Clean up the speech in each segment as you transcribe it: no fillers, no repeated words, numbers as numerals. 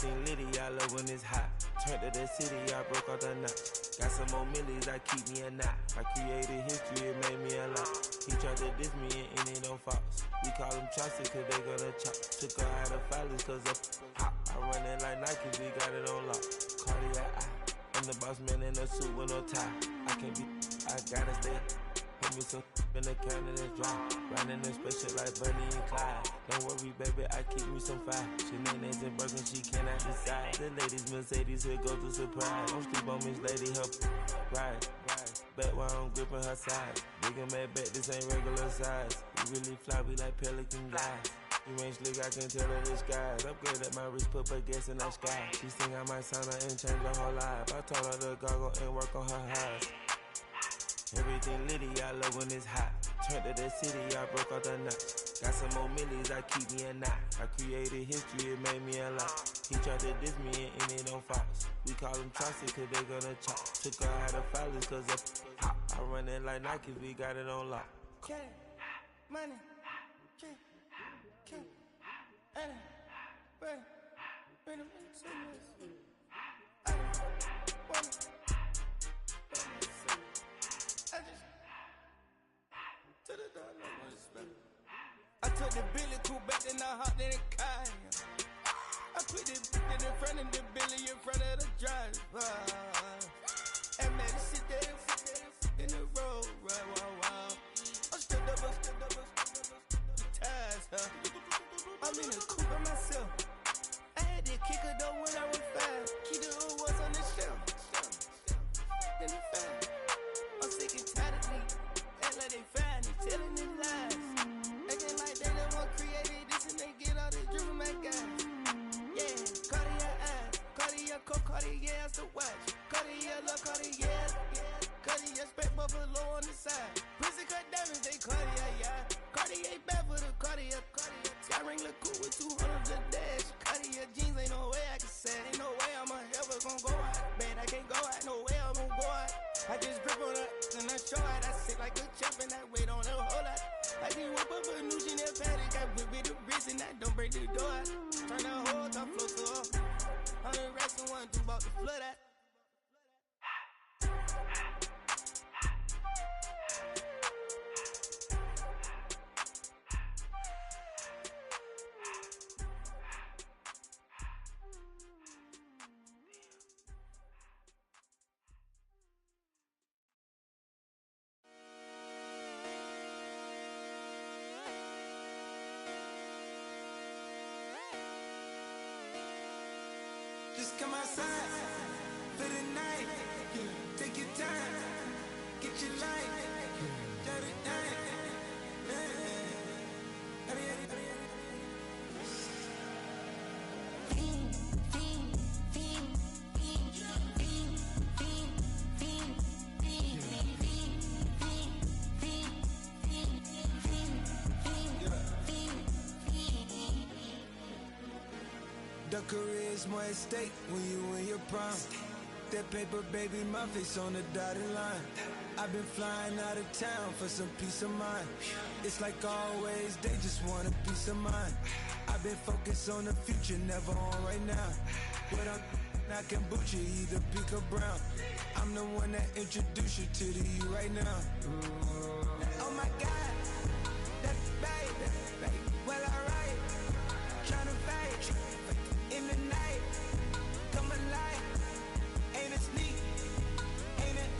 Everything litty, I love when it's hot. Turned to the city, I broke all the knots. Got some more millies, I keep me a knot. I created history, it made me a lot. He tried to diss me and it don't false. We call them Chaucer cause they gonna chop. Took her out of filers cause of hot. I run it like Nike, we got it on lock. Cardiac eye. I'm the boss man in a suit with no tie. I can't be, I gotta stay. Put me some in the can and it's dry. Riding in spaceship like Bunny and Clyde. Don't worry, baby, I keep me some fire. Shenanigans and broken, she cannot decide. The ladies, Mercedes, here go to surprise. Don't sleep on Miss Lady, help ride. Back while I'm gripping her side. Bigger mad back, this ain't regular size. We really fly, we like pelican guys. You ain't slick, I can tell her disguise. Upgrade at my wrist, put her gas in the sky. She think I might sign her and change her whole life. I told her to goggle and work on her eyes. Everything litty, I love when it's hot. Turned to the city, I broke all the knots. Got some more millies, I keep me a knot. I created history, it made me a lot. He tried to diss me and it don't false. We call them Chaucer cause they gonna chop. Took her out of filers cause of hot. I run it like Nike, we got it on lock. Cash, money, cash, money, bring I took the Billy Cool back and I hopped in the car. I put the in front of the Billy in front of the driver. And man, sit there in the road, right, wow. I'm still double, the tires, huh? I'm in the coupe by myself. I had to kick her though when I was fast. Keep the old ones on the shelf. In the fan. I'm sick and tired of me. Act like they fine, they telling their lies. Acting like they the one created this and they get all this driven my guys. Yeah, Cartier eyes, Cartier coat, Cartier ass the watch. Cartier love, Cartier, Cartier spec buffalo on the side. Prison cut diamonds, they Cartier, yeah. Cartier bad for the Cartier. Sky ring look cool with 200 a dash. Cartier jeans, ain't no way I can say. Ain't no way I'm ever gonna go out. Man, I can't go out, no way I'm gonna go out. I just grip on her and I show out. I sit like a champ and I wait on her whole lot. I just whip up a new Chanel paddock. I whip with the wrist and I don't break the door out. Turn the whole top floor to off. I'm the rest of one, two about to flood out. Just come outside for the night. Take your time, get your light. Shut it down. The career's more at stake when you in your prime. That paper, baby, my face on the dotted line. I've been flying out of town for some peace of mind. It's like always, they just want a peace of mind. I've been focused on the future, never on right now. But I'm not kombucha, either pink or brown. I'm the one that introduced you to the you right now. Oh my God, that's baby. Well, alright, tryna fight in the night, come alive. Ain't it sneak? Ain't it?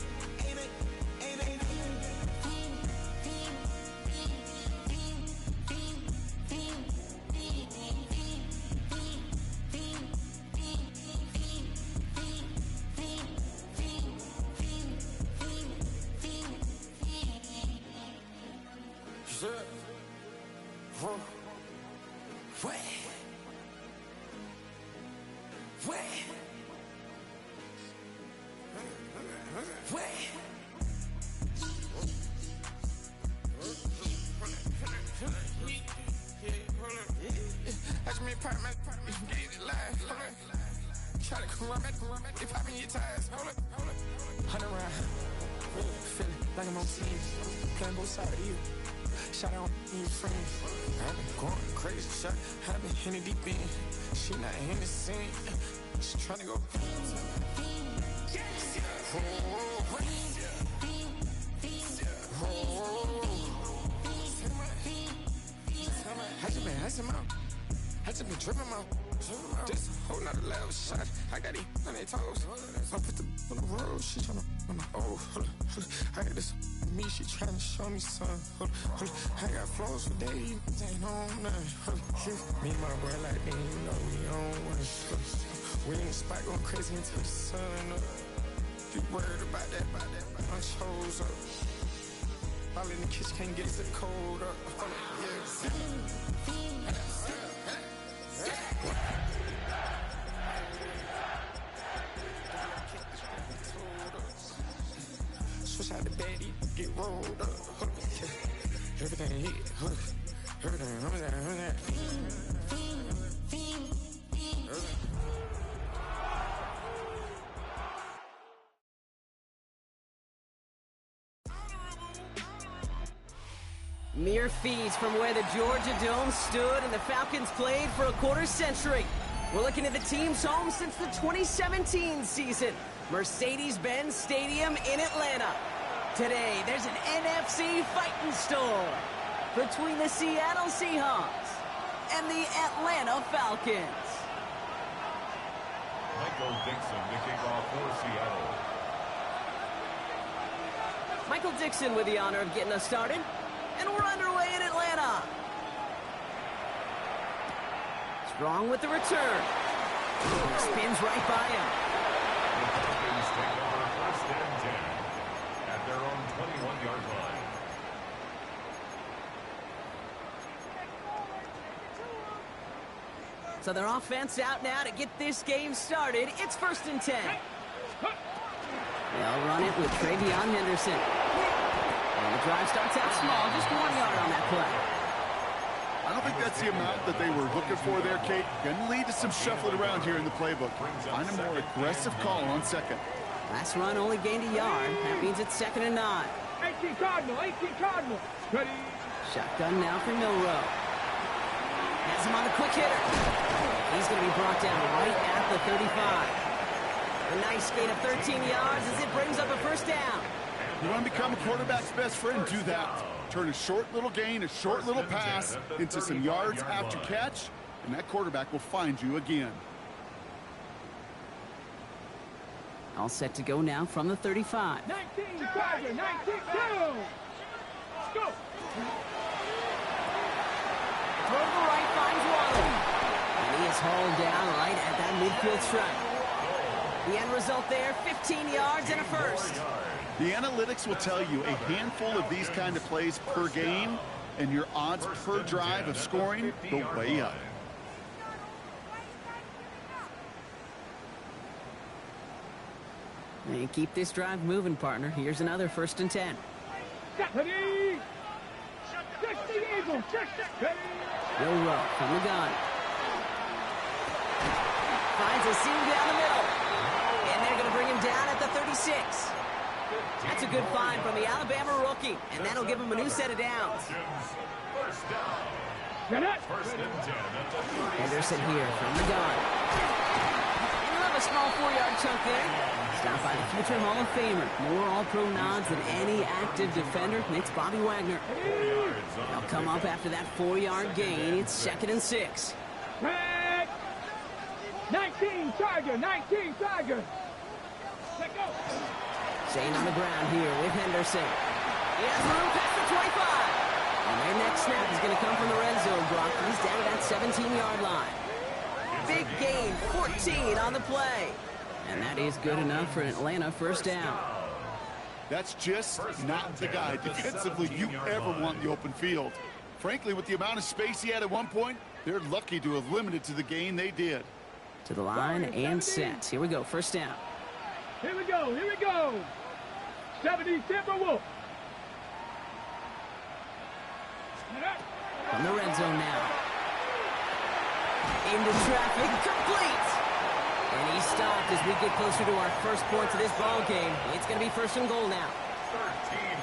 Like I'm on TV, playing both sides of you. Shout out to your friends. I've been going crazy. crazy shot. I been in the deep end. She not in the scene. She tryna go. I just been tripping out. This a whole nother level shot. I got it on their toes. I put the on the road. She tryna. Oh, hold on. I got this me. She tryna show me something. Hold on. I got flows for days. Ain't on nothing. Me and my boy like they ain't know we on one. We in the spot going crazy until the sun up. You worried about that? I chose up. All in the kitchen can't get the cold up. Switch out the baddie, get rolled up. Everything hit, everything. Mere feet from where the Georgia Dome stood and the Falcons played for a quarter century. We're looking at the team's home since the 2017 season, Mercedes-Benz Stadium in Atlanta. Today, there's an NFC fighting storm between the Seattle Seahawks and the Atlanta Falcons. Michael Dixon to kick off for Seattle. Michael Dixon with the honor of getting us started. And we're underway in Atlanta. Strong with the return. Spins right by him. The Falcons take over first and 10 at their own 21-yard line. So their offense out now to get this game started. It's first and 10. They'll run it with Travion Henderson. And the drive starts out small, just 1 yard on that play. I don't think that's the amount that they were looking for there, Kate. Going to lead to some shuffling around here in the playbook. Find a more aggressive call on second. Last run only gained a yard. That means it's 2nd and 9. 18 Cardinal. Ready. Shotgun now for Milrow. Has him on the quick hitter. He's going to be brought down right at the 35. A nice gain of 13 yards as it brings up a first down. You want to become a quarterback's best friend, do that. Turn a short little gain, a short little pass into some yards after catch, and that quarterback will find you again. All set to go now from the 35. 19 Tiger, 19 2. Let's go. Throw to the right finds Wally. And he is hauled down right at that midfield stripe. The end result there, 15 yards and a first. The analytics will tell you a handful of these kind of plays per game, and your odds per drive of scoring go way up. And keep this drive moving, partner. Here's another first and 10. Ready. Check the Eagle. Check. Ready. Milrow from the gun. Finds a seam down the middle. And they're going to bring him down at the 36. That's a good find from the Alabama rookie, and that'll give him a new set of downs. First down. First and 10 at the 36. Henderson here from the gun. And he'll have a small 4-yard chunk there. Stopped by the future Hall of Famer. More All-Pro nods than any active defender. It's Bobby Wagner. They'll come up after that 4-yard gain. It's 2nd and 6. 19 Tiger. Let go. Staying on the ground here with Henderson. He has room past the 25. And their next snap is going to come from the red zone block. He's down to that 17-yard line. Big gain, 14 on the play. And that is good enough for an Atlanta first down. That's just not the guy defensively you ever want in the open field. Frankly, with the amount of space he had at one point, they're lucky to have limited to the gain they did. To the line and set. Here we go, first down. Here we go. 70 Timberwolf. From the red zone now. Into traffic, complete. And he stopped as we get closer to our first points of this ball game. It's going to be 1st and goal now.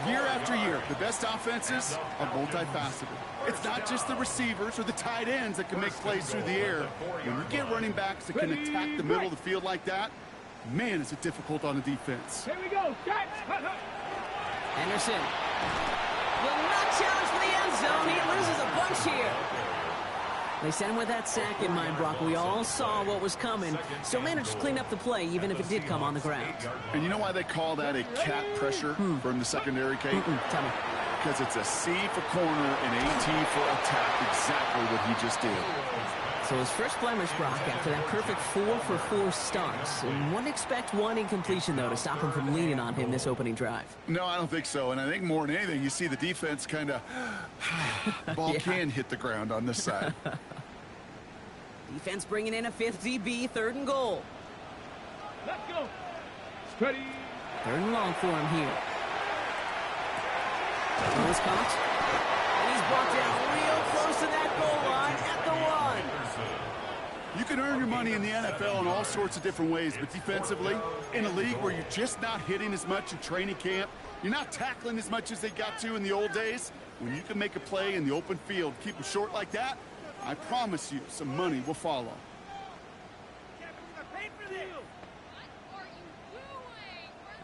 Year after year, the best offenses are multifaceted. It's not just the receivers or the tight ends that can make plays through the air. When you get running backs that can attack the middle of the field like that, man, is it difficult on the defense. Here we go. Anderson will not challenge for the end zone. He loses a bunch here. They sent him with that sack in mind, Brock. We all saw what was coming. Still managed to clean up the play, even if it did come on the ground. And you know why they call that a cat pressure from the secondary, Kate? Tell me. Because it's a C for corner and a T for attack, exactly what he just did. So his first blemish, Brock, after that perfect 4-for-4 starts. And wouldn't expect one incompletion, though, to stop him from leaning on him this opening drive. No, I don't think so. And I think more than anything, you see the defense kind of... ball can hit the ground on this side. Defense bringing in a fifth DB, 3rd and goal. Let's go. Steady. 3rd and long for him here. He's caught. And he's brought down real close to that goal line at the 1. You can earn your money in the NFL in all sorts of different ways, but defensively, in a league where you're just not hitting as much in training camp, you're not tackling as much as they got to in the old days, when you can make a play in the open field, keep them short like that, I promise you some money will follow.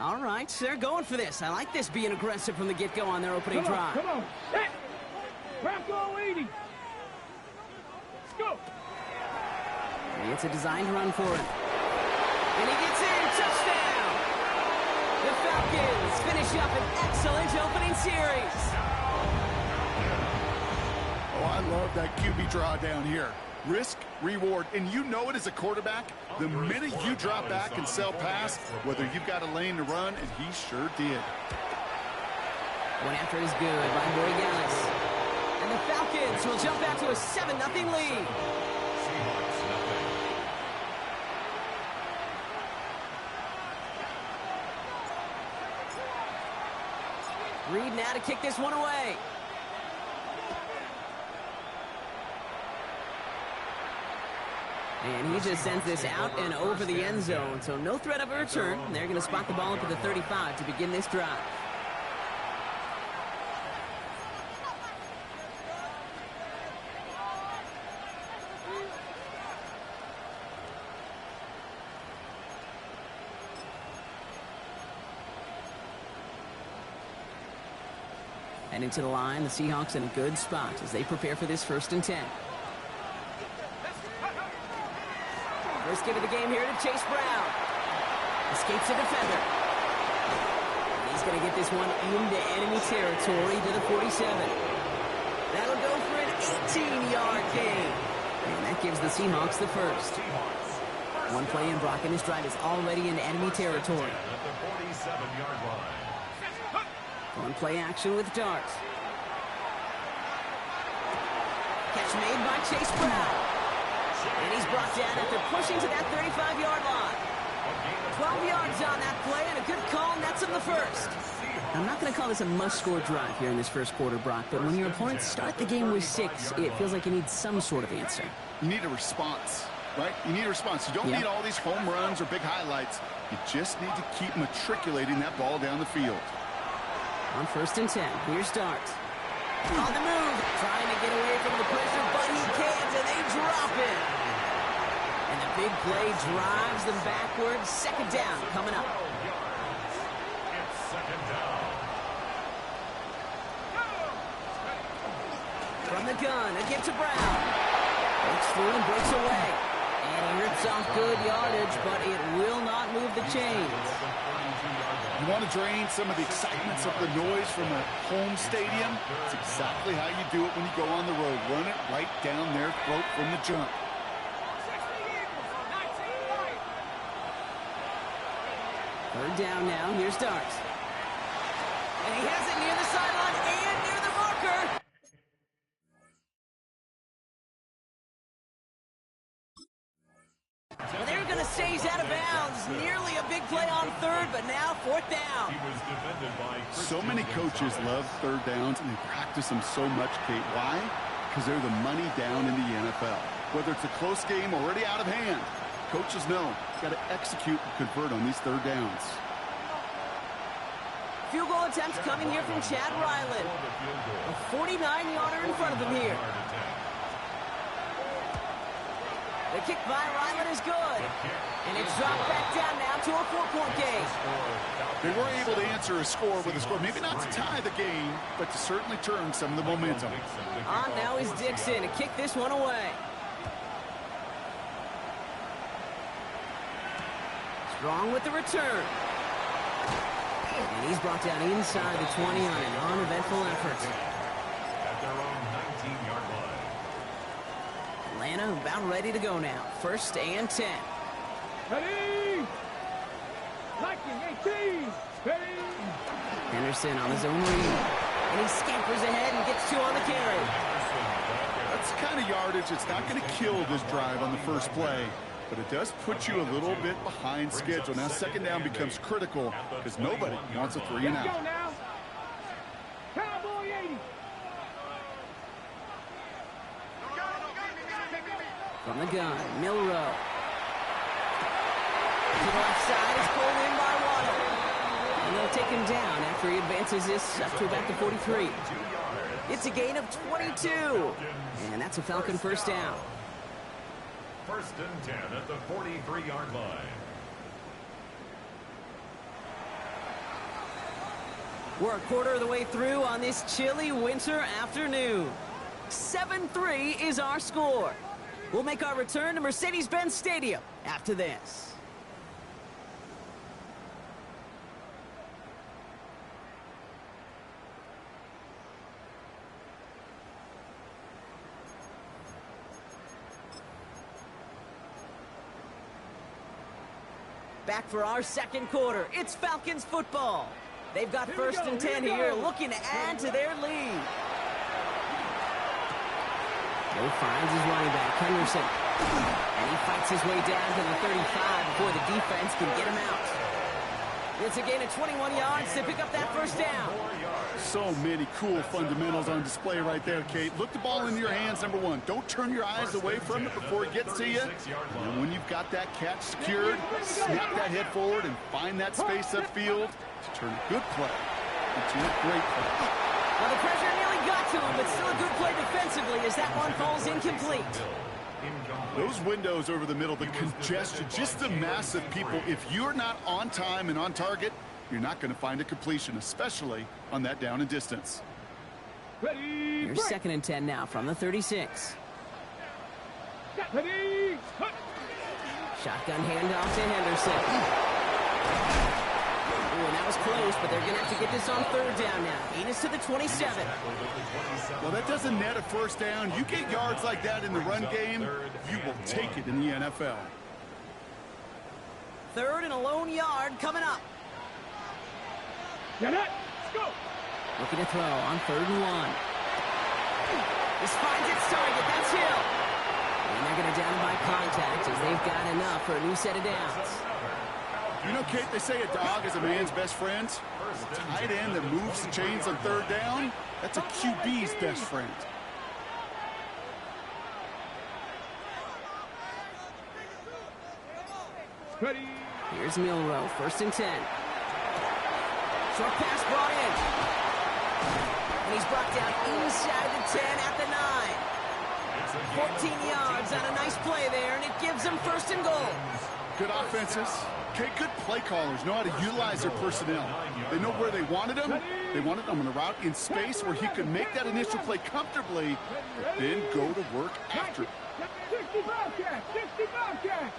All right, they're going for this. I like this being aggressive from the get-go on their opening drive. Come on. Hit. Bronco 80. Let's go. It's a designed run for him. And he gets in. Touchdown. The Falcons finish up an excellent opening series. Oh, I love that QB draw down here. Risk, reward, and you know it as a quarterback. The minute you drop back and sell pass, whether you've got a lane to run, and he sure did. One after is good by Borregales. And the Falcons will jump out to a 7-0 lead. Reed now to kick this one away. And he just sends this out and over the end zone, so no threat of a return. They're going to spot the ball up at the 35 to begin this drive. And into the line, the Seahawks in a good spot as they prepare for this 1st and 10. First give of the game here to Chase Brown. Escapes a defender. And he's going to get this one into enemy territory to the 47. That'll go for an 18-yard gain. And that gives the Seahawks the first. One play in, Brock, and this drive is already in enemy territory. On play action with Dart. Catch made by Chase Brown. And he's brought down after pushing to that 35-yard line. 12 yards on that play, and a good call nets him the first. I'm not going to call this a must-score drive here in this first quarter, Brock, but when your opponents start the game with 6, it feels like you need some sort of answer. You need a response, right? You need a response. You don't need all these home runs or big highlights. You just need to keep matriculating that ball down the field. On 1st and 10, here's Dart. On the move, trying to get away from the pressure, but he can't, and they drop it. And the big play drives them backwards. 2nd down coming up. It's 2nd down. From the gun, a give to Brown. Breaks through and breaks away. And he rips off good yardage, but it will not move the chains. You want to drain some of the excitement, some of the noise from a home stadium? It's exactly how you do it when you go on the road. Run it right down their throat from the jump. Third down now. Here's Dart. And he has it near the sideline and near the marker. Well, they're going to say he's out of bounds. Nearly a big play on 3rd, but now 4th down. He was defended by So many coaches love 3rd downs, and they practice them so much, Kate. Why? Because they're the money down in the NFL. Whether it's a close game already out of hand, coaches know you've got to execute and convert on these 3rd downs. field goal attempt coming here from Chad Ryland. A 49-yarder in front of him here. The kick by Ryland is good. And it's dropped back down now to a 4-point game. They were able to answer a score with a score. Maybe not to tie the game, but to certainly turn some of the momentum. On now is Dixon to kick this one away. Strong with the return. And he's brought down inside the 20 on a non-eventful effort. At their own 19-yard line. Atlanta about ready to go now. 1st and 10. Ready! Liking 18! Ready! Henderson on his own read. And he scampers ahead and gets 2 on the carry. That's the kind of yardage that's not going to kill this drive on the first play, but it does put you a little bit behind schedule. Now 2nd down becomes critical because nobody wants a 3 and Let's go out. now! Cowboy 80! From the gun, Milrow. To the left side, is pulled in by Waddle. And they'll take him down after he advances this up to about the 43. It's a gain of 22. And that's a Falcon 1st down. 1st and 10 at the 43-yard line. We're a quarter of the way through on this chilly winter afternoon. 7-3 is our score. We'll make our return to Mercedes-Benz Stadium after this. Back for our 2nd quarter. It's Falcons football. They've got 1st and 10 here, looking to add to their lead. Joe finds his running back, Henderson. And he fights his way down to the 35 before the defense can get him out. It's a gain of 21 yards to pick up that 1st down. So many cool fundamentals on display right there, Kate. Look the ball into your hands, number 1. Don't turn your eyes away from it before it gets to you. And when you've got that catch secured, snap that head forward and find that space upfield to turn a good play into a great play. Well, the pressure nearly got to him, but still a good play defensively as that one falls incomplete. Those windows over the middle, the congestion, just the mass of people. If you're not on time and on target, you're not going to find a completion, especially on that down and distance. Ready! Here's 2nd and 10 now from the 36. Ready! Shotgun handoff to Henderson. Ooh, and that was close, but they're going to have to get this on 3rd down now. Gain is to the 27. Well, that doesn't net a 1st down. You get yards like that in the run game, you will take it in the NFL. 3rd and a lone yard coming up. Get it! Let's go! Looking to throw on 3rd and 1. This finds its target. That's Hill. And they're going to down by contact as they've got enough for a new set of downs. You know, Kate, they say a dog is a man's best friend. A tight end that moves the chains on 3rd down, that's a QB's best friend. Ready! Here's Milrow, 1st and 10. Short pass brought in. And he's brought down inside the 10 at the 9. 14 yards on a nice play there, and it gives them 1st and goal. Good offenses. Okay, good play callers know how to utilize their personnel. They know where they wanted them. They wanted them on a route in space where he could make that initial play comfortably, but then go to work after it. 60 Bobcat! 60 Bobcat!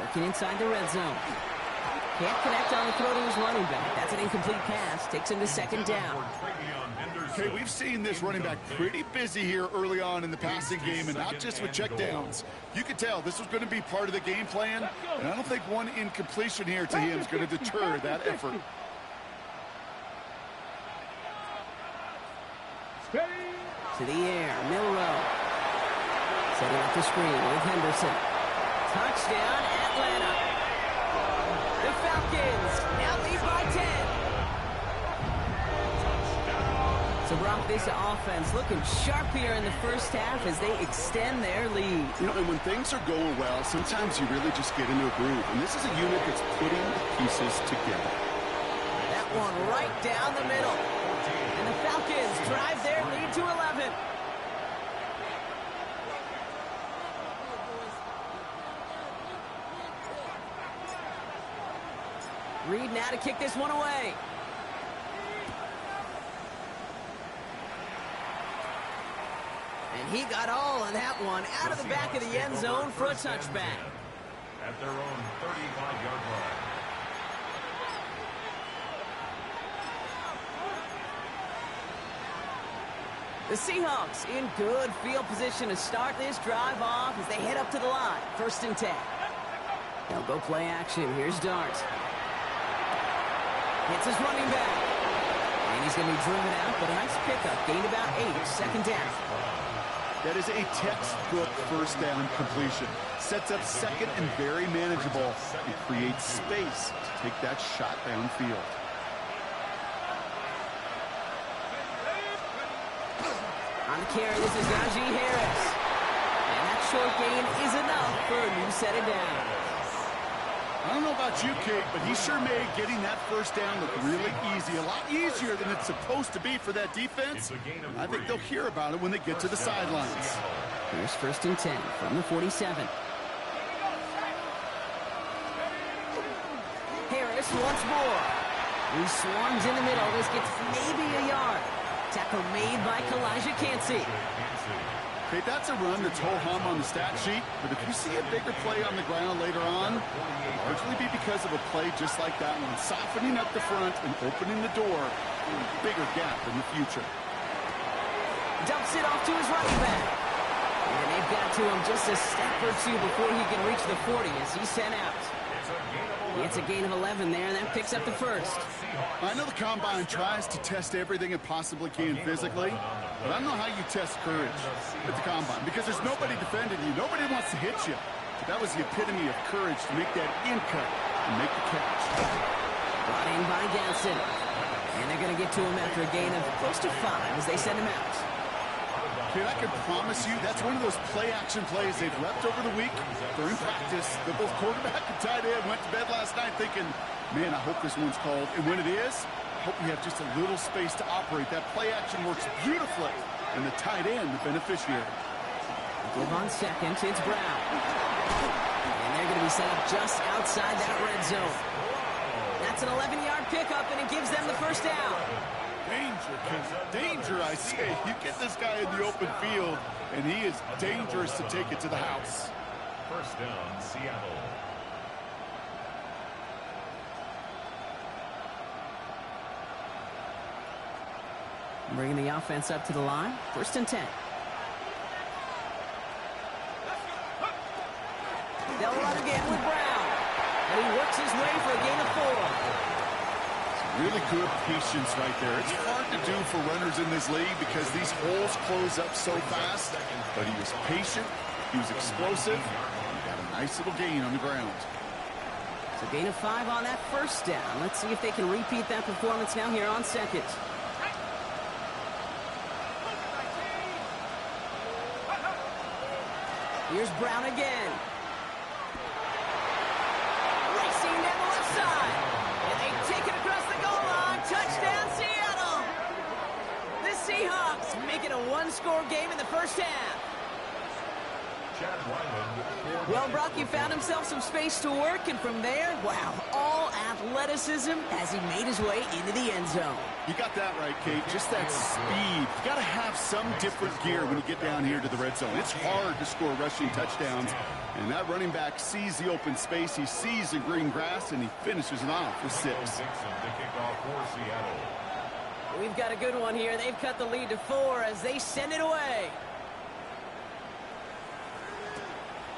Working inside the red zone. Can't connect on the throw to his running back. That's an incomplete pass. Takes him to 2nd down. Okay, we've seen this running back pretty busy here early on in the passing game, and not just with checkdowns. You could tell this was going to be part of the game plan, and I don't think one incompletion here to him is going to deter that effort. To the air, Milrow. Setting up the screen with Henderson. Touchdown, Atlanta. The Falcons now lead by 10. So Brock, this offense looking sharp here in the first half as they extend their lead. You know, and when things are going well, sometimes you really just get into a groove. And this is a unit that's putting the pieces together. That one right down the middle. And the Falcons drive their lead to 11. Reed now to kick this one away. And he got all of that one out of the back of the end zone for a touchback. At their own 35-yard line. The Seahawks in good field position to start this drive off as they head up to the line. 1st and 10. They'll go play action. Here's Dart. Hits his running back. And he's going to be driven out, but a nice pickup. Gained about 8. 2nd down. That is a textbook first down completion. Sets up second and very manageable. It creates space to take that shot downfield. On the carry, this is Najee Harris. And that short gain is enough for a new set of downs. I don't know about you, Kate, but he sure made getting that first down look really easy. A lot easier than it's supposed to be for that defense. I think they'll hear about it when they get to the sidelines. Here's 1st and 10 from the 47. Harris once more. He swarms in the middle. This gets maybe a yard. Tackle made by Kalijah Cansey. Okay, that's a run that's ho-hum on the stat sheet, but if you see a bigger play on the ground later on, it'll largely be because of a play just like that one, softening up the front and opening the door for a bigger gap in the future. Dumps it off to his running back. And they've got to him just a step or two before he can reach the 40 as he's sent out. It's a gain of 11 there, and that picks up the first. I know the Combine tries to test everything it possibly can physically, but I don't know how you test courage at the Combine, because there's nobody defending you. Nobody wants to hit you. But that was the epitome of courage to make that in cut and make the catch. Brought in by Ganson. And they're going to get to him after a gain of close to 5 as they send him out. Kid, I can promise you that's one of those play-action plays they've repped over the week during practice. The both quarterback and tight end went to bed last night thinking, man, I hope this one's called. And when it is, I hope you have just a little space to operate. That play-action works beautifully, and the tight end, the beneficiary. Give on second, it's Brown. And they're going to be set up just outside that red zone. That's an 11-yard pickup, and it gives them the first down. Danger, danger, I say. You get this guy in the open field, and he is dangerous to take it to the house. 1st down, Seattle. Bringing the offense up to the line. 1st and 10. They'll run again with Brown. And he works his way for a gain of 4. Really good patience right there. It's hard to do for runners in this league because these holes close up so fast. But he was patient, he was explosive, and he got a nice little gain on the ground. It's a gain of 5 on that first down. Let's see if they can repeat that performance now here on second. Here's Brown again. Racing down the left side. And they take it across the goal line. Touchdown, Seattle. The Seahawks make it a one-score game in the first half. Well, Brock, you found himself some space to work, and from there, wow, all athleticism as he made his way into the end zone. You got that right, Kate. Just that speed. You got to have some different gear when you get down here to the red zone. It's hard to score rushing touchdowns, and that running back sees the open space, he sees the green grass, and he finishes it off with 6. We've got a good one here. They've cut the lead to 4 as they send it away.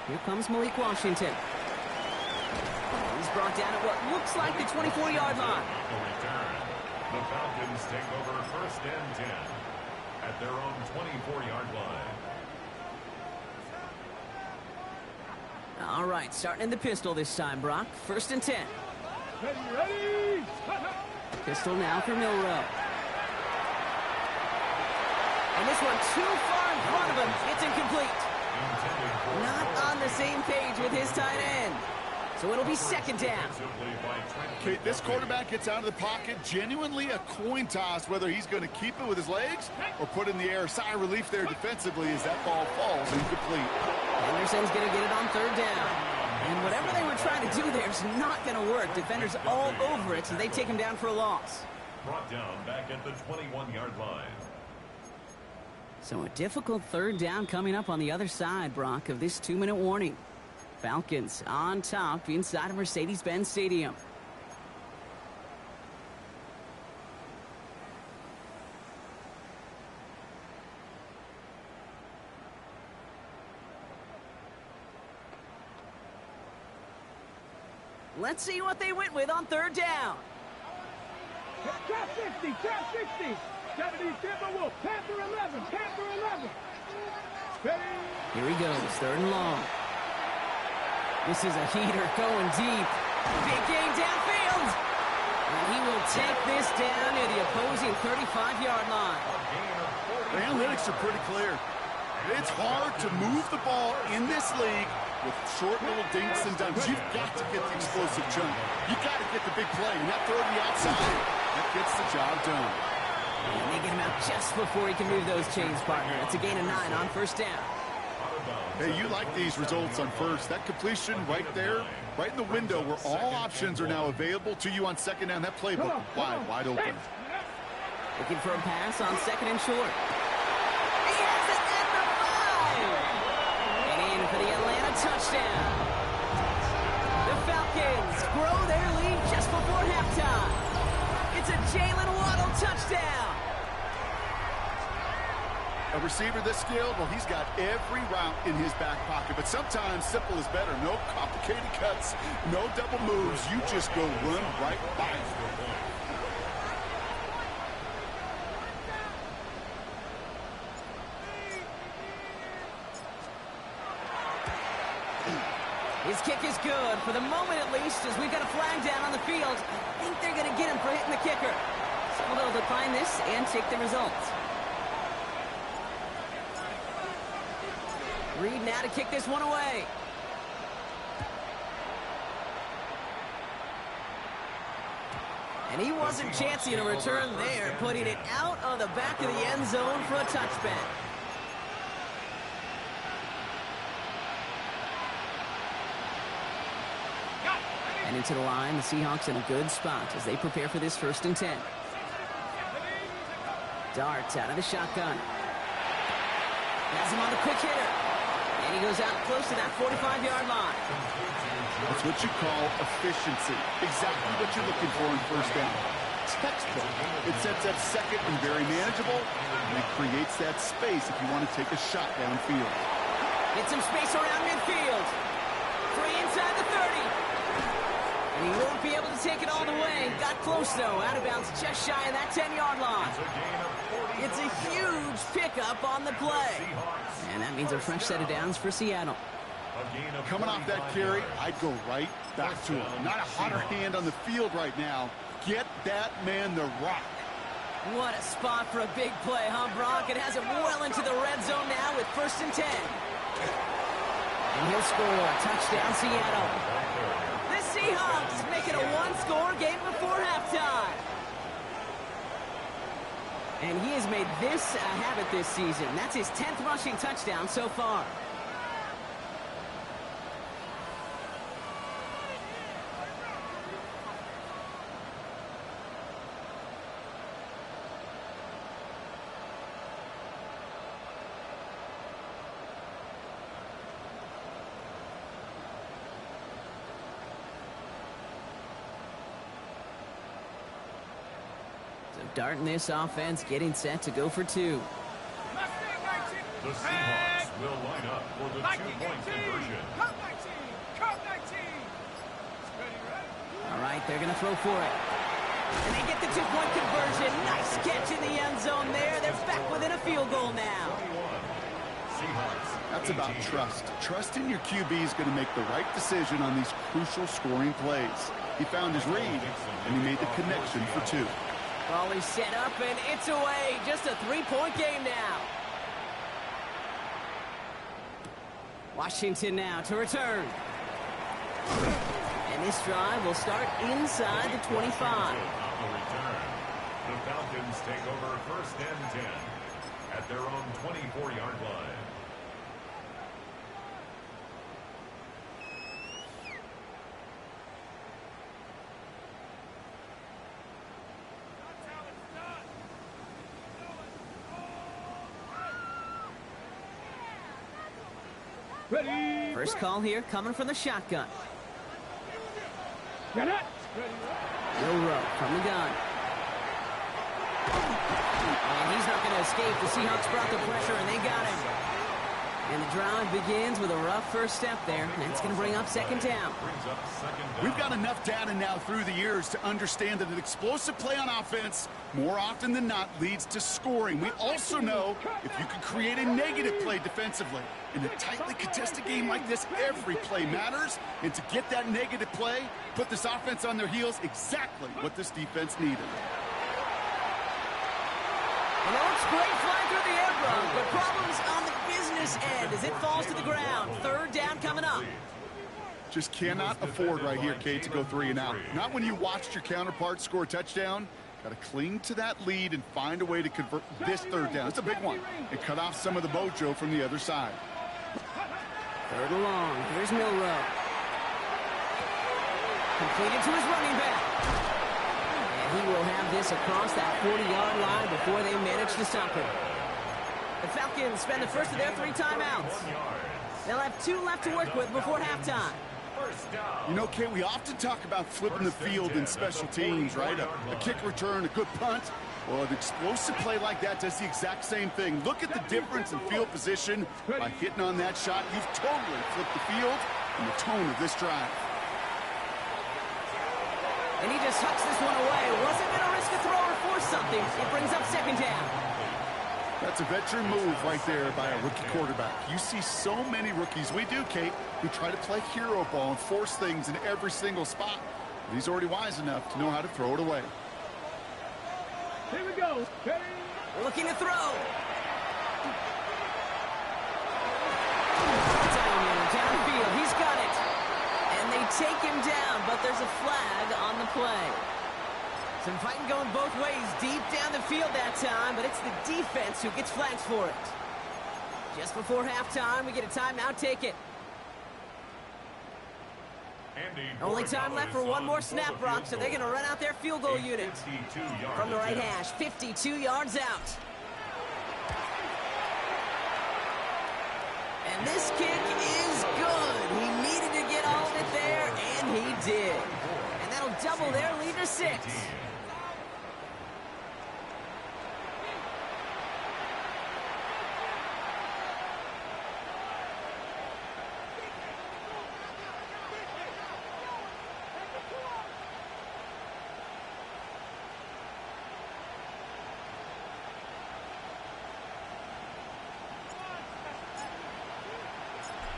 Here comes Malik Washington. He's brought down at what looks like the 24-yard line. The Falcons take over 1st and 10 at their own 24-yard line. All right, starting in the pistol this time, Brock. 1st and 10. Ready! Pistol now for Milrow. And this one too far in front of him. It's incomplete. Not on the same page with his tight end. So it'll be second down. Okay, this quarterback gets out of the pocket, genuinely a coin toss whether he's going to keep it with his legs or put it in the air. Sigh of relief there defensively as that ball falls incomplete. Anderson's going to get it on third down. And whatever they were trying to do there is not going to work. Defenders all over it, so they take him down for a loss. Brought down back at the 21-yard line. So a difficult third down coming up on the other side, Brock, of this 2-minute warning. Falcons on top inside of Mercedes-Benz Stadium. Let's see what they went with on third down. Trap 60, trap 60. 70 Timberwolf, Panther 11, Panther 11. Ready? Here he goes, third and long. This is a heater going deep. Big gain downfield. And he will take this down near the opposing 35-yard line. The analytics are pretty clear. It's hard to move the ball in this league with short little dinks and dunks. You've got to get the explosive jump. You've got to get the big play. And that throw to the outside, that gets the job done. And they get him out just before he can move those chains, partner. It's a gain of 9 on first down. Hey, you like these results on first. That completion right there, right in the window where all options are now available to you on second down. That playbook wide open. Looking for a pass on second and short. He has it at the 5. And in for the Atlanta touchdown. The Falcons grow their lead just before halftime. It's a Jalen Waddle touchdown. A receiver this skilled, well, he's got every route in his back pocket. But sometimes simple is better. No complicated cuts, no double moves. You just go run right by it. His kick is good, for the moment at least, as we've got a flag down on the field. I think they're going to get him for hitting the kicker. So they'll decline this and take the results. Reed now to kick this one away. And he wasn't chancing a return there, putting it out of the back of the end zone for a touchback. And into the line, the Seahawks in a good spot as they prepare for this 1st and 10. Darts out of the shotgun. Has him on the quick hitter. And he goes out close to that 45-yard line. That's what you call efficiency. Exactly what you're looking for in first down. Textbook. It sets up second and very manageable, and it creates that space if you want to take a shot downfield. Get some space around midfield. Free inside the 30. And he won't be able to take it all the way. Got close, though. Out of bounds just shy of that 10-yard line. It's a huge pickup on the play. And that means a fresh set of downs for Seattle. Coming off that carry, I'd go right back to him. Not a hotter hand on the field right now. Get that man the rock. What a spot for a big play, huh, Brock? It has him well into the red zone now with 1st and 10. And he'll score. Touchdown, Seattle. The Seahawks make it a one-score game before halftime. And he has made this a habit this season. That's his 10th rushing touchdown so far. Darting this offense, getting set to go for 2. The Seahawks will line up for the 2-point conversion. All right, they're going to throw for it. And they get the 2-point conversion. Nice catch in the end zone there. They're back within a field goal now. That's about trust. Trusting your QB is going to make the right decision on these crucial scoring plays. He found his read, and he made the connection for 2. Ball is set up, and it's away. Just a three-point game now. Washington now to return. And this drive will start inside the 25. The Falcons take over first and 10 at their own 24-yard line. Ready. First call here coming from the shotgun. Get it. Will Rowe from the gun. And he's not going to escape. The Seahawks brought the pressure, and they got him. And the drive begins with a rough first step there. That's going to bring up second down. We've got enough data now through the years to understand that an explosive play on offense, more often than not, leads to scoring. We also know if you can create a negative play defensively. In a tightly contested game like this, every play matters. And to get that negative play, put this offense on their heels, exactly what this defense needed. And that looks great flying through the air, Brock, but problems on the business end as it falls to the ground. Third down coming up. Just cannot afford right here, Kate, to go 3 and out. Not when you watched your counterpart score a touchdown. Got to cling to that lead and find a way to convert this third down. It's a big one. And cut off some of the mojo from the other side. Third and long. Here's Milroe. Completed to his running back. And he will have this across that 40-yard line before they manage to stop him. The Falcons spend the first of their 3 timeouts. They'll have 2 left to work with before halftime. You know, Kate, we often talk about flipping the field in special teams, right? A kick return, a good punt. Well, an explosive play like that does the exact same thing. Look at the difference in field position. By hitting on that shot, you've totally flipped the field and the tone of this drive. And he just hucks this one away. Wasn't going to risk a throw or force something. It brings up second down. That's a veteran move right there by a rookie quarterback. You see so many rookies, we do, Kate, who try to play hero ball and force things in every single spot. But he's already wise enough to know how to throw it away. Here we go. Ready. Looking to throw. Downfield, he's got it. And they take him down, but there's a flag on the play. Some fighting going both ways deep down the field that time, but it's the defense who gets flags for it. Just before halftime, we get a timeout. Take it. Only time left for one more snap, Brock, so they're going to run out their field goal unit. From the right hash, 52 yards out. And this kick is good. He needed to get all of it there, and he did. And that'll double their lead to 6.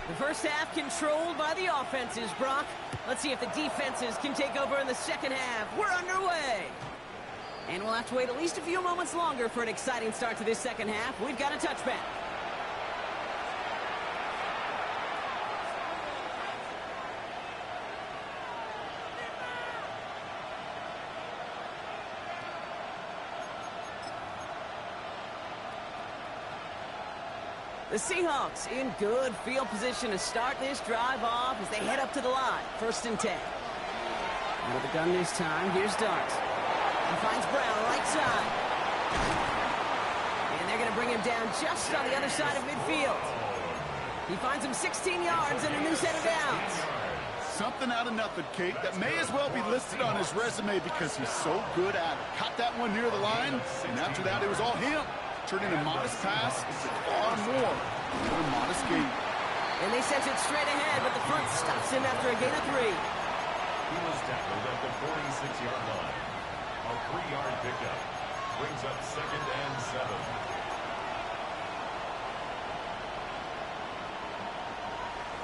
The first half controlled by the offenses, Brock. Let's see if the defenses can take over in the second half. We're underway. And we'll have to wait at least a few moments longer for an exciting start to this second half. We've got a touchback. The Seahawks in good field position to start this drive off as they head up to the line. First and 10. Out of the gun this time. Here's Dart. He finds Brown right side. And they're going to bring him down just on the other side of midfield. He finds him 16 yards and a new set of downs. Something out of nothing, Kate, that may as well be listed on his resume because he's so good at it. Caught that one near the line, and after that, it was all him. Turning a modest pass into far more than a modest gain. And they sent it straight ahead, but the front stops him after a gain of 3. He was tackled at the 46-yard line. A 3-yard pickup brings up second and 7.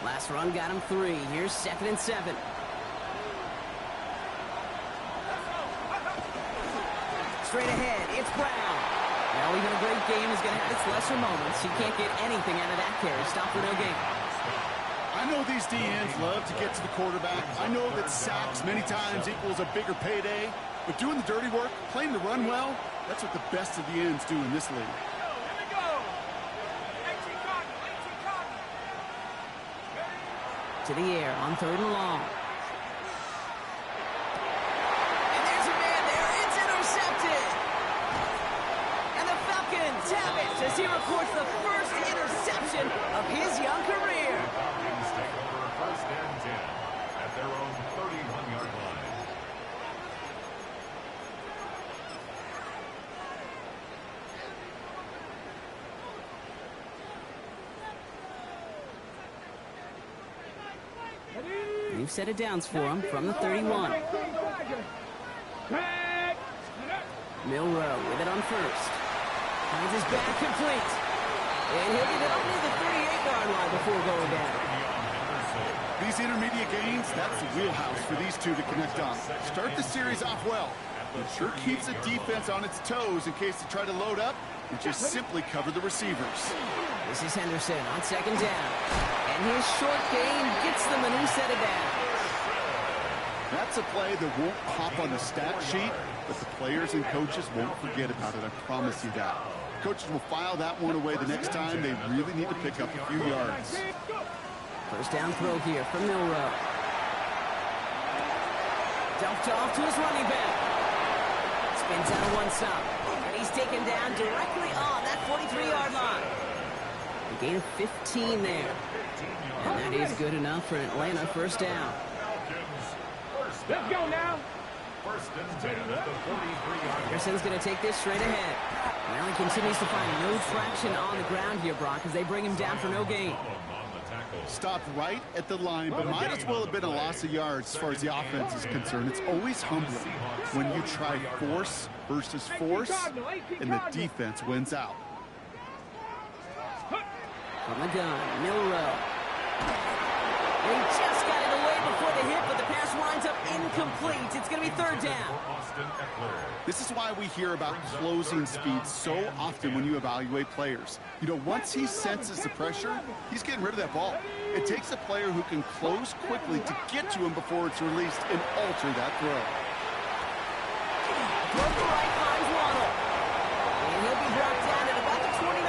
Last run got him 3. Here's second and 7. straight ahead. It's Brown. Well, even a great game is going to have its lesser moments. He can't get anything out of that carry. Stop for no gain. I know these DNs love to get to the quarterback. I know that sacks many times equals a bigger payday. But doing the dirty work, playing the run well, that's what the best of the ends do in this league. To the air on 3rd and long. And there's a man there. It's intercepted. And the Falcons have it as he records the first interception of his young career. Falcons take over 1st and 10 at their own 31-yard line. We've set it downs for him from the 31. Milrow with it on 1st. Finds his back complete. And he'll get it up to the 38-yard line before going down. These intermediate gains, that's the wheelhouse for these two to connect on. Start the series off well. It sure keeps the defense on its toes in case they try to load up and just simply cover the receivers. This is Henderson on 2nd down. And his short gain gets them a new set of downs. That's a play that won't pop on the stat sheet, but the players and coaches won't forget about it, I promise you that. Coaches will file that one away the next time they really need to pick up a few yards. 1st down throw here from Milrow. Dumped off to his running back. Spins out of one stop. And he's taken down directly on that 43-yard line. A gain of 15 there. And that is good enough for Atlanta 1st down. Let's go now. 1st and 10 at the 43-yard line. Anderson's going to take this straight ahead. Well, he continues to find no traction on the ground here, Brock, as they bring him down for no gain. Stopped right at the line, but might as well have been a loss of yards as far as the offense is concerned. It's always humbling when you try force versus force, and the defense wins out. From the gun, Milrow. He just got it away before the hit, but the pass winds up incomplete. It's going to be 3rd down. This is why we hear about closing speed so often when you evaluate players. You know, once he senses the pressure, he's getting rid of that ball. It takes a player who can close quickly to get to him before it's released and alter that throw. Throw to right finds Waddle. And he'll be brought down at about the 29.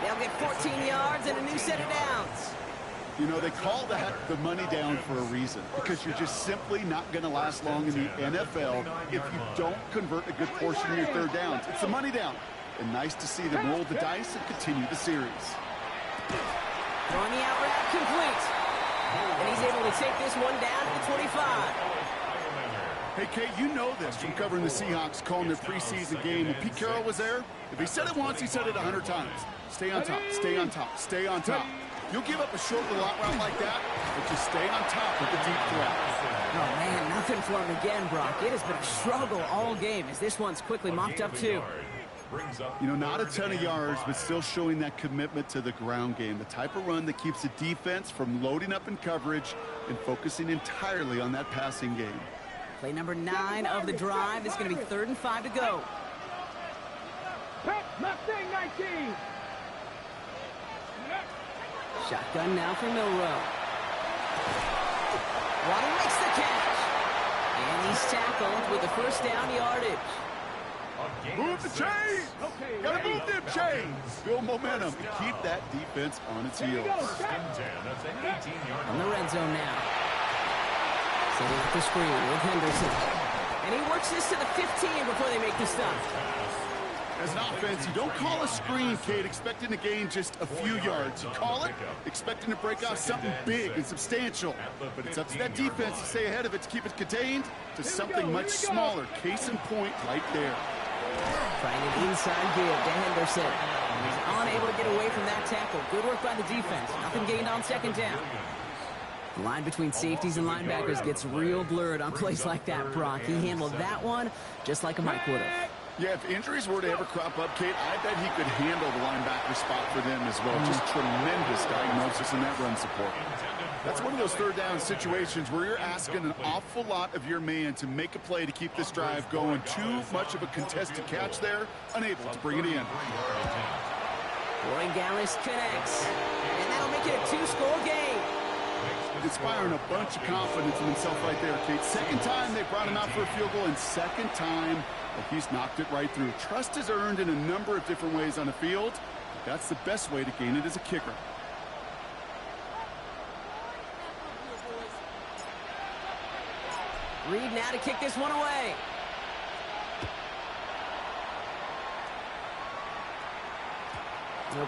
They'll get 14 yards and a new set of downs. You know, they call that the money down for a reason, because you're just simply not going to last long in the NFL if you don't convert a good portion of your 3rd downs. It's the money down. And nice to see them roll the dice and continue the series. Throwing the out route complete. And he's able to take this one down to the 25. Hey, Kate, you know this from covering the Seahawks, calling their preseason game. When Pete Carroll was there, if he said it once, he said it 100 times. Stay on top, stay on top, stay on top. You'll give up a short little out route like that, but just stay on top of the deep threat. Oh, man, nothing for him again, Brock. It has been a struggle all game as this one's quickly mopped up, too. You know, not a ton of yards, but still showing that commitment to the ground game. The type of run that keeps the defense from loading up in coverage and focusing entirely on that passing game. Play number 9 of the drive. This is going to be 3rd and 5 to go. Mustang 19. Shotgun now for Milrow. Waddle makes the catch. And he's tackled with the 1st down yardage. Move the chains! Gotta move them chains! Build momentum and keep that defense on its heels. On the red zone now. Setting up the screen with Henderson. And he works this to the 15 before they make the stop. As an offense, you don't call a screen, Kate, expecting to gain just a few yards. You call it expecting to break off something big and substantial. But it's up to that defense to stay ahead of it, to keep it contained to something much smaller. Case in point right there. Trying an inside give to Henderson. He's unable to get away from that tackle. Good work by the defense. Nothing gained on 2nd down. The line between safeties and linebackers gets real blurred on plays like that, Brock. He handled that one just like a Mike would have. Yeah, if injuries were to ever crop up, Kate, I bet he could handle the linebacker spot for them as well. Just tremendous diagnosis in that run support. That's one of those third down situations where you're asking an awful lot of your man to make a play to keep this drive going. Too much of a contested catch there, unable to bring it in. Roy Gallis connects, and that'll make it a 2-score game. Inspiring a bunch of confidence in himself right there, Kate. Second time they brought him out for a field goal, and second time he's knocked it right through. Trust is earned in a number of different ways on the field. That's the best way to gain it as a kicker. Reed now to kick this one away.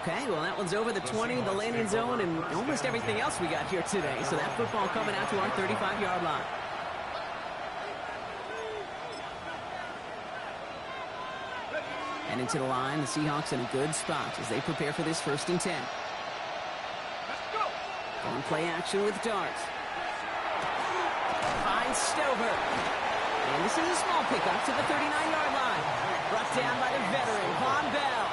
Okay, well, that one's over the 20, the landing zone, and almost everything else we got here today. So that football coming out to our 35-yard line. And into the line, the Seahawks in a good spot as they prepare for this 1st and 10. On play action with Dart. Finds Stover. And this is a small pickup to the 39-yard line. Brought down by the veteran, Von Bell.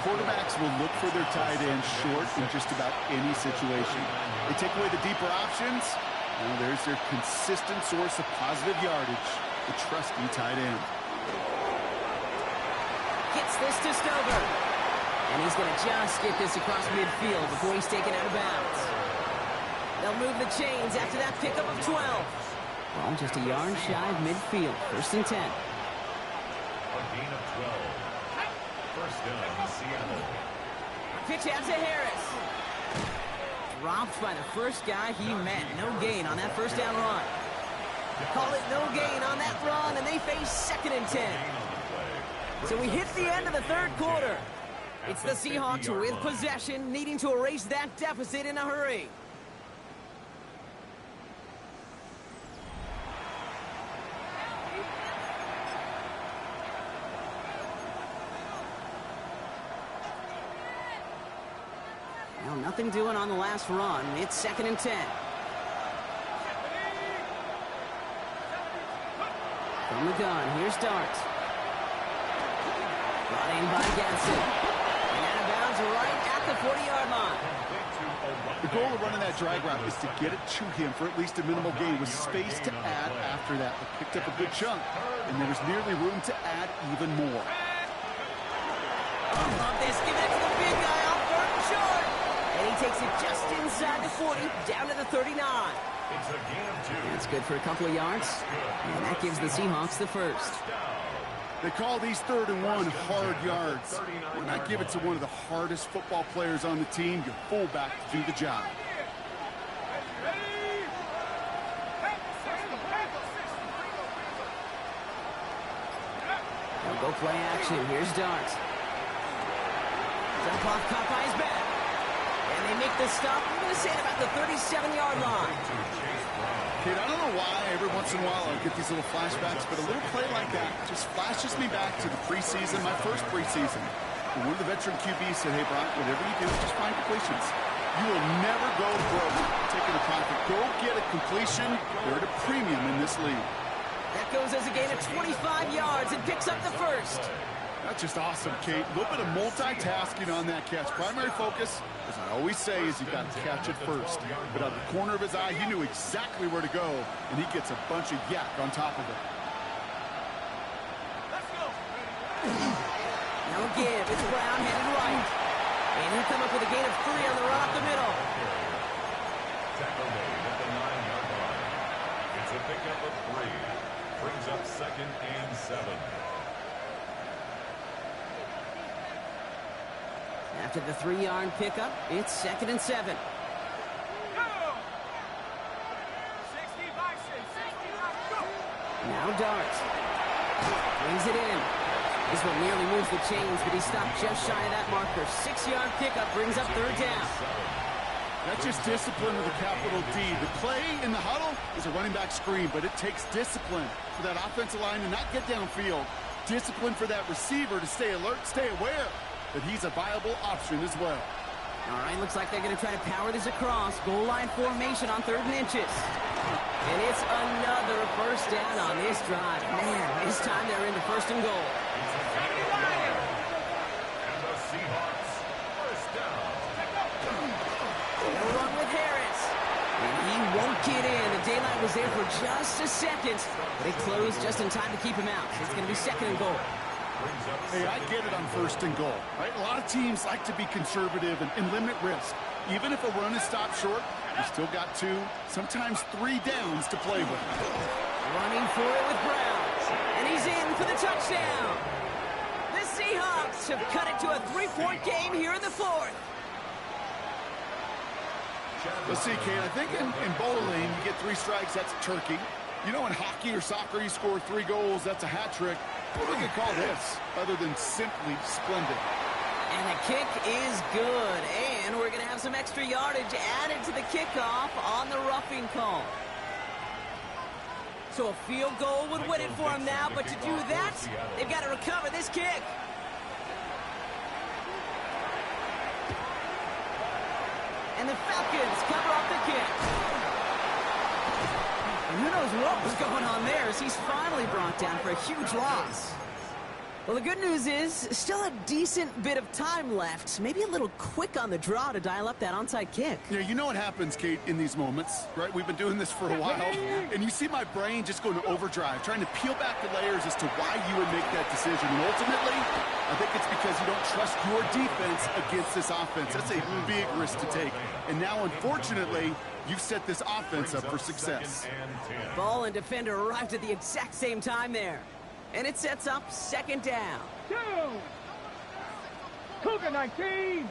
Quarterbacks will look for their tight end short in just about any situation. They take away the deeper options. Now there's their consistent source of positive yardage, the trusty tight end. Gets this to Stover. And he's going to just get this across midfield before he's taken out of bounds. They'll move the chains after that pickup of 12. Well, just a yard shy of midfield. 1st and 10. A gain of 12. First down, Seattle. Pitch out to Harris. Dropped by the first guy he met. No gain on that 1st down run. Call it no gain on that run, and they face 2nd and 10. So we hit the end of the 3rd quarter. It's the Seahawks with possession, needing to erase that deficit in a hurry. Well, nothing doing on the last run. It's 2nd and 10. From the gun, here's Dart. Brought in by Gadsden. And out of bounds right at the 40-yard line. The goal of running that drag route is to get it to him for at least a minimal gain with space to add after that. They picked up a good chunk, and there was nearly room to add even more. Love this. Give it to the big guy off 3rd and short. And he takes it just inside the 40, down to the 39. It's a gain of 2. That's good for a couple of yards. And that gives the Seahawks the 1st. They call these 3rd and 1 hard yards. Why not give it to one of the hardest football players on the team, your fullback, to do the job? They'll go play action. Here's Dart. Jump off, caught by his back. And they make the stop. I'm going to say it about the 37-yard line. Kate, I don't know why every once in a while I get these little flashbacks, but a little play like that just flashes me back to the preseason, my first preseason. And one of the veteran QBs said, hey, Brock, whatever you do, just find completions. You will never go broke taking a profit. Go get a completion. They're at a premium in this league. That goes as a gain of 25 yards and picks up the 1st. That's just awesome, Kate. A little bit of multitasking on that catch. Primary focus, as I always say, is you've got to catch it first. But out of the corner of his eye, he knew exactly where to go, and he gets a bunch of yak on top of it. No give. It's Brown headed right. And he'll come up with a gain of 3 on the run up the middle. Tackle made at the 9-yard line. It's a pickup of 3. Brings up 2nd and 7. After the 3-yard pickup, it's 2nd and 7. Now Dart. Brings it in. This one nearly moves the chains, but he stopped just shy of that marker. 6-yard pickup brings up 3rd down. That's just discipline with a capital D. The play in the huddle is a running back screen, but it takes discipline for that offensive line to not get downfield. Discipline for that receiver to stay alert, stay aware that he's a viable option as well. All right, looks like they're going to try to power this across. Goal line formation on 3rd and inches. And it's another 1st down on this drive. Man, this time they're into 1st and goal. And the Seahawks, 1st down. They'll run with Harris. was there for just a second, but it closed just in time to keep him out. So it's going to be second and goal. Hey, I get it on first and goal, right? A lot of teams like to be conservative and limit risk. Even if a run is stopped short, you still got 2, sometimes 3 downs to play with. Running for it with Brown, and he's in for the touchdown. The Seahawks have cut it to a 3-point game here in the 4th. Let's see, Kate, I think in bowling, you get 3 strikes, that's a turkey. You know, in hockey or soccer, you score 3 goals, that's a hat trick. What do we call this, other than simply splendid? And the kick is good, and we're going to have some extra yardage added to the kickoff on the roughing call. So a field goal would win it for him now, but to do that, they've got to recover this kick. And the Falcons cover up the kick. And who knows what was going on there as he's finally brought down for a huge loss. Well, the good news is still a decent bit of time left. Maybe a little quick on the draw to dial up that onside kick. Yeah, you know what happens, Kate, in these moments, right? We've been doing this for a while, and you see my brain just going to overdrive, trying to peel back the layers as to why you would make that decision. And ultimately, I think it's because you don't trust your defense against this offense. That's a big risk to take. And now, unfortunately, you've set this offense up for success. Ball and defender arrived at the exact same time there. And it sets up second down. 2. Cougar 19.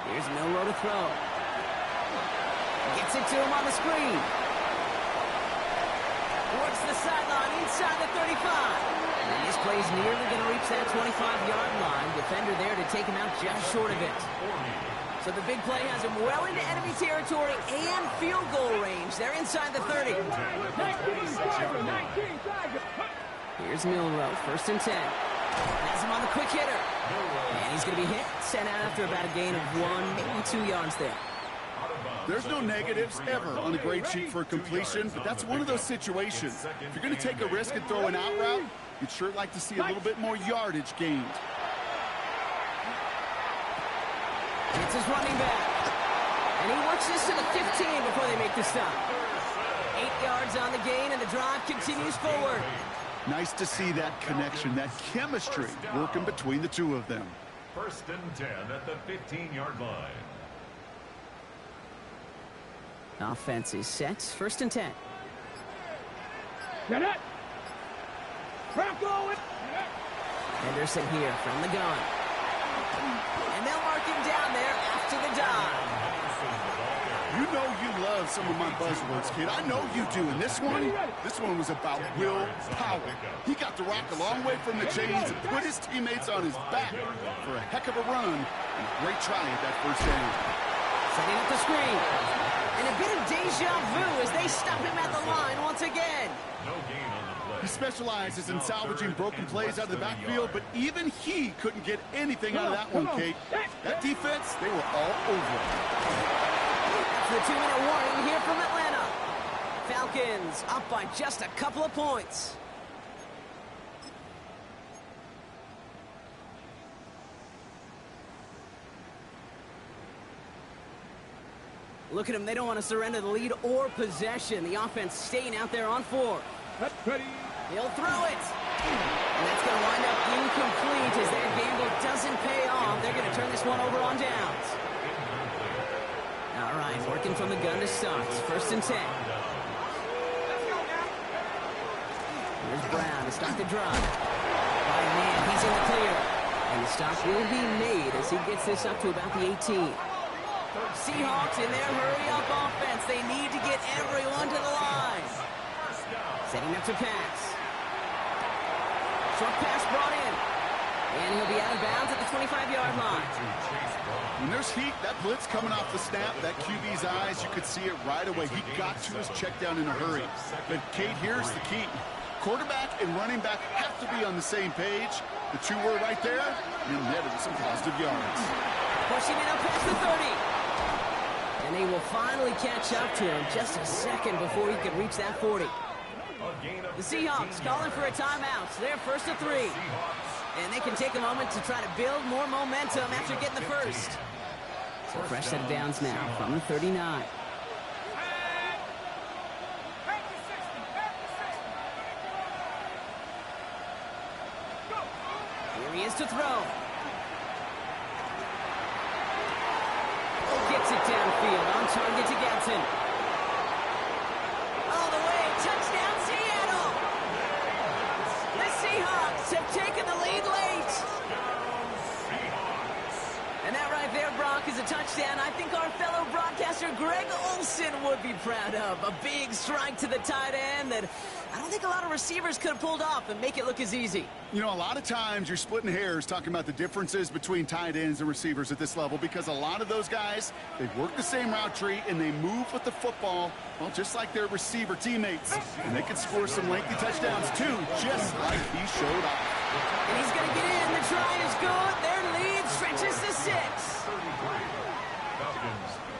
Here's Milroe to throw. Gets it to him on the screen. Works the sideline inside the 35. And this play's nearly going to reach that 25-yard line. Defender there to take him out just short of it. So the big play has him well into enemy territory and field goal range. They're inside the 30. Here's Milroe, 1st and 10. Has him on the quick hitter. And he's going to be hit, sent out after about a gain of 1, maybe 2 yards there. There's no negatives ever on a grade sheet for a completion, but that's one of those situations. If you're going to take a risk and throw an out route, you'd sure like to see a little bit more yardage gained. It's his running back. And he works this to the 15 before they make the stop. 8 yards on the gain, and the drive continues forward. Nice to see that connection, that chemistry working between the two of them. 1st and 10 at the 15-yard line. Offense is set. 1st and 10. Get it. Franco. Henderson here from the gun. And they'll mark him down there after the dive. You know you love some of my buzzwords, kid. I know you do. And this one was about will power. He got the rock a long way from the chains and put his teammates on his back for a heck of a run and a great try at that 1st down. Setting up the screen. And a bit of deja vu as they stop him at the line once again. No gain on the play. He specializes in salvaging broken plays out of the backfield, but even he couldn't get anything out of that one, Kate. That defense, they were all over it. After the 2-minute warning here from Atlanta. Falcons up by just a couple of points. Look at them. They don't want to surrender the lead or possession. The offense staying out there on 4. That's pretty. He'll throw it. And that's going to wind up incomplete as their gamble doesn't pay off. They're going to turn this one over on downs. All right, working from the gun to start. 1st and 10. Here's Brown to start the drive. Oh, man, he's in the clear. And the stop will be made as he gets this up to about the 18. Seahawks in their hurry-up offense. They need to get everyone to the line. Setting up to pass. Short pass brought in. And he'll be out of bounds at the 25-yard line. When there's heat, that blitz coming off the snap, that QB's eyes, you could see it right away. He got to his check down in a hurry. But, Kate, here's the key. Quarterback and running back have to be on the same page. The two were right there, and netted with some positive yards. Pushing it up past the 30. And they will finally catch up to him just a second before he could reach that 40. The Seahawks calling for a timeout. They're 1st and 3. And they can take a moment to try to build more momentum after getting the first. So fresh set of downs now from the 39. Here he is to throw. Gets it downfield, on target to Gadsden. All the way, touchdown Seattle! The Seahawks have taken the lead late. And that right there, Brock, is a touchdown I think our fellow broadcaster Greg Olson would be proud of. A big strike to the tight end that I don't think a lot of receivers could have pulled off and make it look as easy. You know, a lot of times you're splitting hairs talking about the differences between tight ends and receivers at this level because a lot of those guys, they work the same route tree and they move with the football, well, just like their receiver teammates. And they can score some lengthy touchdowns, too, just like he showed off. And he's going to get in. The try is good. Their lead stretches to 6.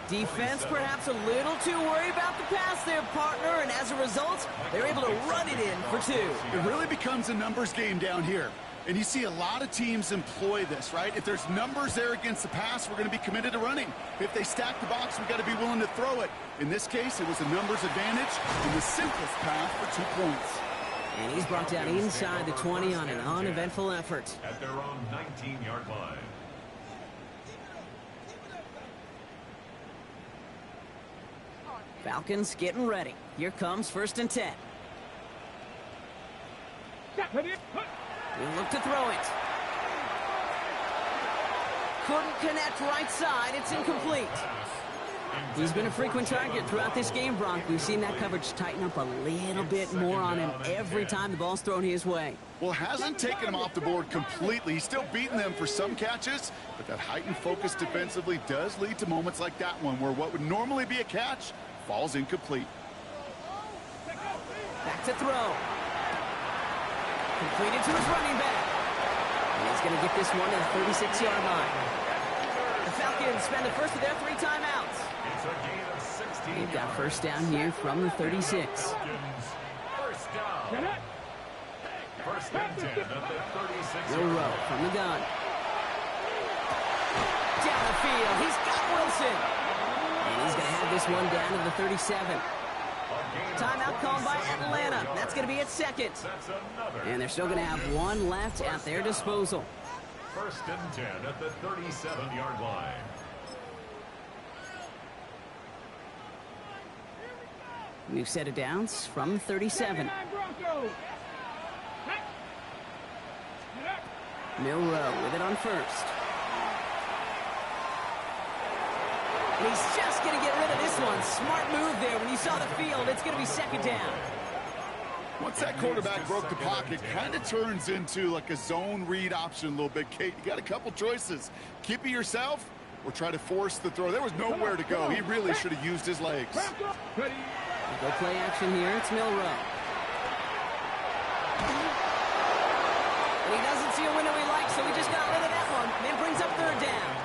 Defense perhaps a little too worried about the pass there, partner, and as a result, they're able to run it in for 2. It really becomes a numbers game down here. And you see a lot of teams employ this, right? If there's numbers there against the pass, we're going to be committed to running. If they stack the box, we've got to be willing to throw it. In this case, it was a numbers advantage and the simplest path for 2 points. And he's brought down inside the 20 on an uneventful effort. At their own 19-yard line. Falcons getting ready. Here comes 1st and 10. He'll look to throw it. Couldn't connect right side. It's incomplete. He's been a frequent target throughout this game, Brock. We've seen that coverage tighten up a little bit more on him every time the ball's thrown his way. Well, hasn't taken him off the board completely. He's still beating them for some catches, but that heightened focus defensively does lead to moments like that one where what would normally be a catch falls incomplete. Back to throw. Completed to his running back. And he's going to get this one to the 36-yard line. The Falcons spend the first of their 3 timeouts. It's a gain of 16. They've got first down here from the 36. First down. First and 10 at the 36. No row from the gun. Down the field. He's got Wilson. And he's going to have this one down to the 37. Timeout called by Atlanta. That's going to be its 2nd. And they're still going to have 1 left at their disposal. First and 10 at the 37-yard line. New set of downs from the 37. Milrow with it on first. And he's just going to get rid of this one. Smart move there. When you saw the field, it's going to be 2nd down. Once that quarterback broke the pocket, kind of turns into like a zone read option a little bit. Kate, you got a couple choices. Keep it yourself or try to force the throw. There was nowhere to go. He really should have used his legs. Go play action here. It's Milrow. And he doesn't see a window he likes, so he just got rid of that one. And it brings up 3rd down.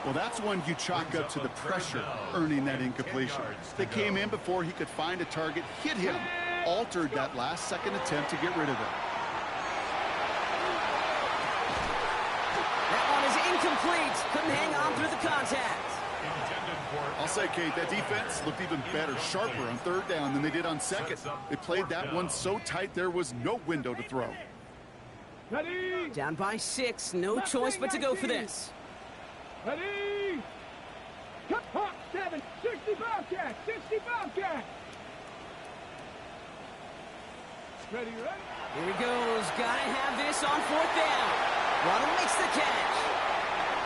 Well, that's one you chalk up to the pressure earning that incompletion. They came in before he could find a target, hit him, altered that last-second attempt to get rid of it. That one is incomplete. Couldn't hang on through the contact. I'll say, Kate, that defense looked even better, sharper on 3rd down than they did on 2nd. They played that one so tight there was no window to throw. Down by 6. No choice but to go for this. Ready? Cut, hop, 7, 60 Bobcat, 60 Bobcat. Ready, ready? Here he goes. Gotta have this on 4th down. Waddle makes the catch.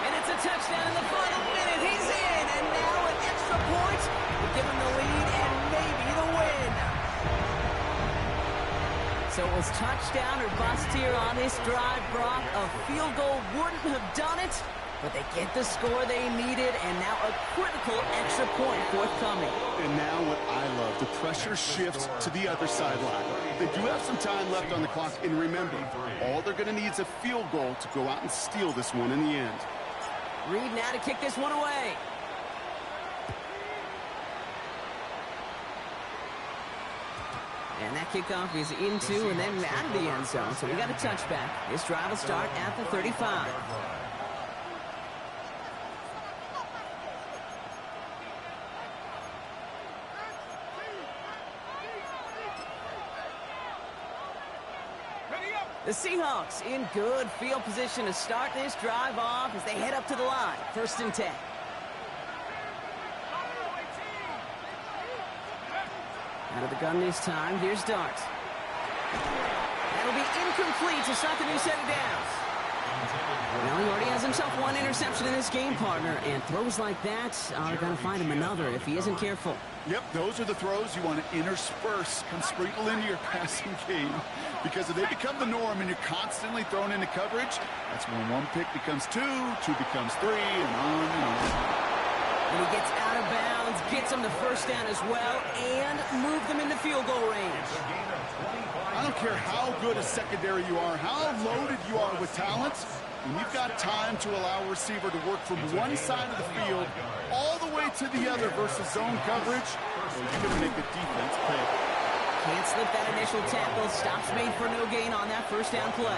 And it's a touchdown in the final minute. He's in. And now an extra point will give him the lead and maybe the win. So it was touchdown or bust here on this drive, Brock. A field goal wouldn't have done it, but they get the score they needed, and now a critical extra point forthcoming. And now what I love, the pressure shifts to the other sideline. They do have some time left on the clock, and remember, all they're going to need is a field goal to go out and steal this one in the end. Reed now to kick this one away. And that kickoff is into and then out of the end zone, so we got a touchback. This drive will start at the 35. Ready up. The Seahawks in good field position to start this drive off as they head up to the line. 1st and 10. Out of the gun this time. Here's Dart. That'll be incomplete to start the new set of downs. Well, he already has himself one interception in this game, partner, and throws like that are going to find him another if he isn't careful. Yep, those are the throws you want to intersperse, kind of sprinkle into your passing game, because if they become the norm and you're constantly thrown into coverage, that's when one pick becomes two becomes three, and on and on. And he gets out of bounds, gets them the first down as well, and move them into field goal range. I don't care how good a secondary you are, how loaded you are with talent, when you've got time to allow a receiver to work from one side of the field all the way to the other versus zone coverage, well, you're going to make the defense pay. Can't slip that initial tackle. Stops made for no gain on that first down play.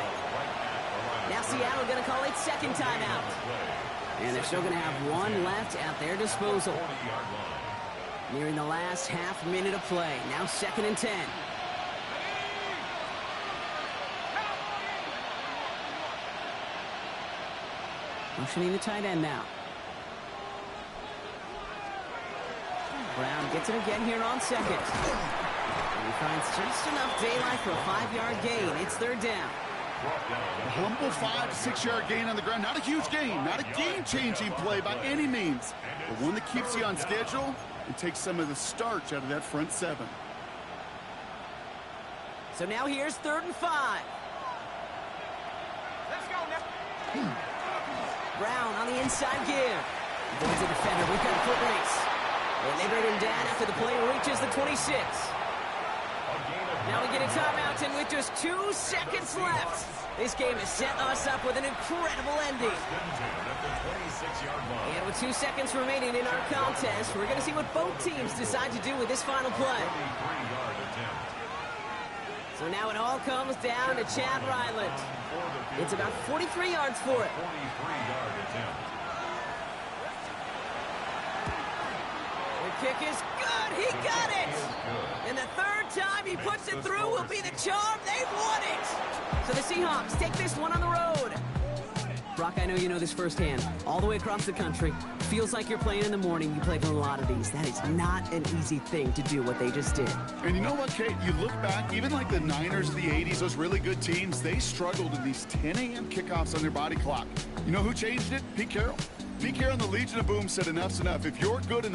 Now Seattle going to call it second timeout. And they're still going to have one left at their disposal. Nearing the last half minute of play. Now 2nd and 10. Motioning the tight end now. Brown gets it again here on 2nd. And he finds just enough daylight for a 5-yard gain. It's 3rd down. A humble 5 to 6 yard gain on the ground. Not a huge gain, not a game-changing play by any means, but one that keeps you on schedule and takes some of the starch out of that front 7. So now here's 3rd and 5. Let's go now. Brown on the inside gear. Avoids the defender. We've got a foot race. And they bring him down after the play reaches the 26. Now we get a timeout, and with just 2 seconds left, this game has set us up with an incredible ending. And with 2 seconds remaining in our contest, we're going to see what both teams decide to do with this final play. So now it all comes down to Chad Ryland. It's about 43 yards for it. The kick is good. He got it. And the 3rd time he puts it through will be the charm. They've won it. So the Seahawks take this one on the road. Brock, I know you know this firsthand. All the way across the country. Feels like you're playing in the morning. You played a lot of these. That is not an easy thing to do, what they just did. And you know what, Kate? You look back, even like the Niners of the 80s, those really good teams, they struggled in these 10 a.m. kickoffs on their body clock. You know who changed it? Pete Carroll. Pete Carroll and the Legion of Boom said enough's enough. If you're good enough,